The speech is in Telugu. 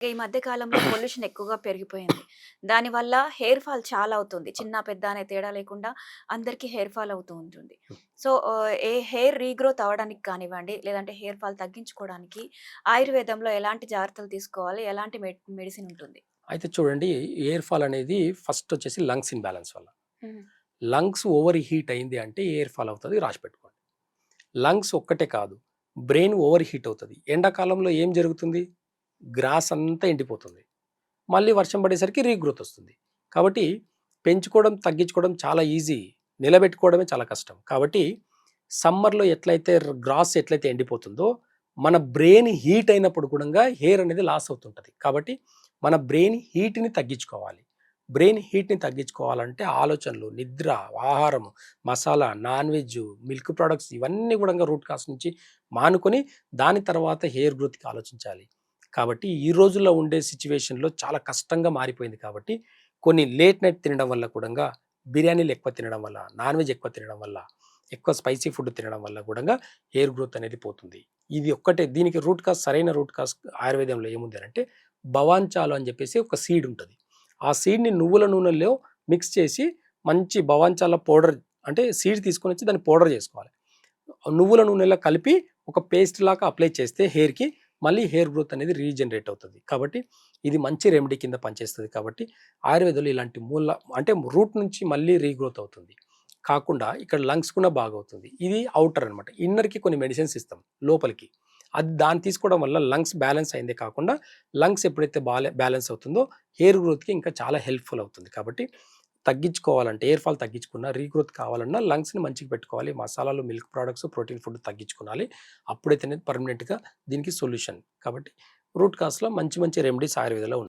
ఈ మధ్య కాలంలో పొల్యూషన్ ఎక్కువగా పెరిగిపోయింది. దానివల్ల హెయిర్ ఫాల్ చాలా అవుతుంది. చిన్న, పెద్ద అనే తేడా లేకుండా అందరికీ హెయిర్ ఫాల్ అవుతూ ఉంటుంది. సో, ఏ హెయిర్ రీగ్రోత్ అవ్వడానికి కానివ్వండి, లేదంటే హెయిర్ ఫాల్ తగ్గించుకోవడానికి ఆయుర్వేదంలో ఎలాంటి జాగ్రత్తలు తీసుకోవాలి? ఎలాంటి మెడిసిన్ ఉంటుంది? అయితే చూడండి, ఎయిర్ ఫాల్ అనేది ఫస్ట్ వచ్చేసి లంగ్స్ ఇన్‌బాలన్స్ వల్ల. హ్మ్. లంగ్స్ ఓవర్ హీట్ అయింది అంటే ఎయిర్ ఫాల్ అవుతది, రాసిపెట్టుకోండి. లంగ్స్ ఒక్కటే కాదు, బ్రెయిన్ ఓవర్ హీట్ అవుతది. ఎండాకాలంలో ఏం జరుగుతుంది? గ్రాస్ అంతా ఎండిపోతుంది. మళ్ళీ వర్షం పడేసరికి రీగ్రోత్ వస్తుంది. కాబట్టి పెంచుకోవడం, తగ్గించుకోవడం చాలా ఈజీ. నిలబెట్టుకోవడమే చాలా కష్టం. కాబట్టి సమ్మర్‌లో ఎట్లయితే గ్రాస్ ఎట్లయితే ఎండిపోతుందో, మన బ్రెయిన్ హీట్ అయినప్పుడు కూడంగా హెయిర్ అనేది లాస్ అవుతుంటది. కాబట్టి మన బ్రెయిన్ హీట్‌ని తగ్గించుకోవాలి. బ్రెయిన్ హీట్‌ని తగ్గించుకోవాలంటే ఆలోచనలు, నిద్ర, ఆహారము, masala, non veg, milk products ఇవన్నీ కూడంగా రూట్ కాజ్ నుంచి మానుకొని దాని తర్వాత హెయిర్ గ్రోత్‌కి ఆలోచించాలి. కాబట్టి ఈ రోజుల్లో ఉండే సిట్యుయేషన్‌లో చాలా కష్టంగా మారిపోయింది కాబట్టి, కొన్ని లేట్ నైట్ తినడం వల్ల కూడంగా, బిర్యానీలు ఎక్కువ తినడం వల్ల, నాన్ వెజ్ ఎక్కువ తినడం వల్ల, ఎక్కువ స్పైసీ ఫుడ్ తినడం వల్ల కూడంగా హెయిర్ గ్రోత్ అనేది పోతుంది. ఇది ఒక్కటే దీనికి రూట్ కాజ్, సరైన రూట్ కాజ్ ఆయుర్వేదంలో ఏముంది అనంటే, భవాంచాలు అని చెప్పేసి ఒక సీడ్ ఉంటది. ఆ సీడ్‌ని నువ్వుల నూనెలో మిక్స్ చేసి మంచి భవాంచాల పౌడర్, అంటే సీడ్ తీసుకొనొచ్చి దాన్ని పౌడర్ చేసుకోవాలి. నువ్వుల నూనెలో కలిపి ఒక పేస్ట్ లాగా అప్లై చేస్తే హెయిర్‌కి మళ్ళీ హెయిర్ గ్రోత్ అనేది రీజనరేట్ అవుతది. కాబట్టి ఇది మంచి రెమెడీ కింద పనిచేస్తది. కాబట్టి ఆయుర్వేదంలో ఇలాంటి అంటే రూట్ నుంచి మళ్ళీ రీగ్రోత్ అవుతుంది. కాకుండా ఇక్కడ లంగ్స్ కూడా బాగవుతుంది. ఇది ఔటర్ అనమాట. ఇన్నర్‌కి కొన్ని మెడిసిన్స్ ఇస్తాం లోపలికి. అది దాన్ని తీసుకోవడం వల్ల లంగ్స్ బ్యాలెన్స్ అయిందే కాకుండా, లంగ్స్ ఎప్పుడైతే బ్యాలెన్స్ అవుతుందో హెయిర్ గ్రోత్‌కి ఇంకా చాలా హెల్ప్‌ఫుల్ అవుతుంది. కాబట్టి తగ్గించుకోవాలంటే, ఎయిర్ ఫాల్ తగ్గించుకున్నా, రీగ్రోత్ కావాలన్నా లంగ్స్‌ని మంచిగా పెట్టుకోవాలి. మసాలాలు, మిల్క్ ప్రొడక్ట్స్, ప్రోటీన్ ఫుడ్ తగ్గించుకోవాలి. అప్పుడైతేనే పర్మనెంట్‌గా దీనికి సొల్యూషన్. కాబట్టి రూట్ కాజ్‌లో మంచి మంచి రెమెడీస్ ఆయుర్వేదంలో ఉన్నాయి.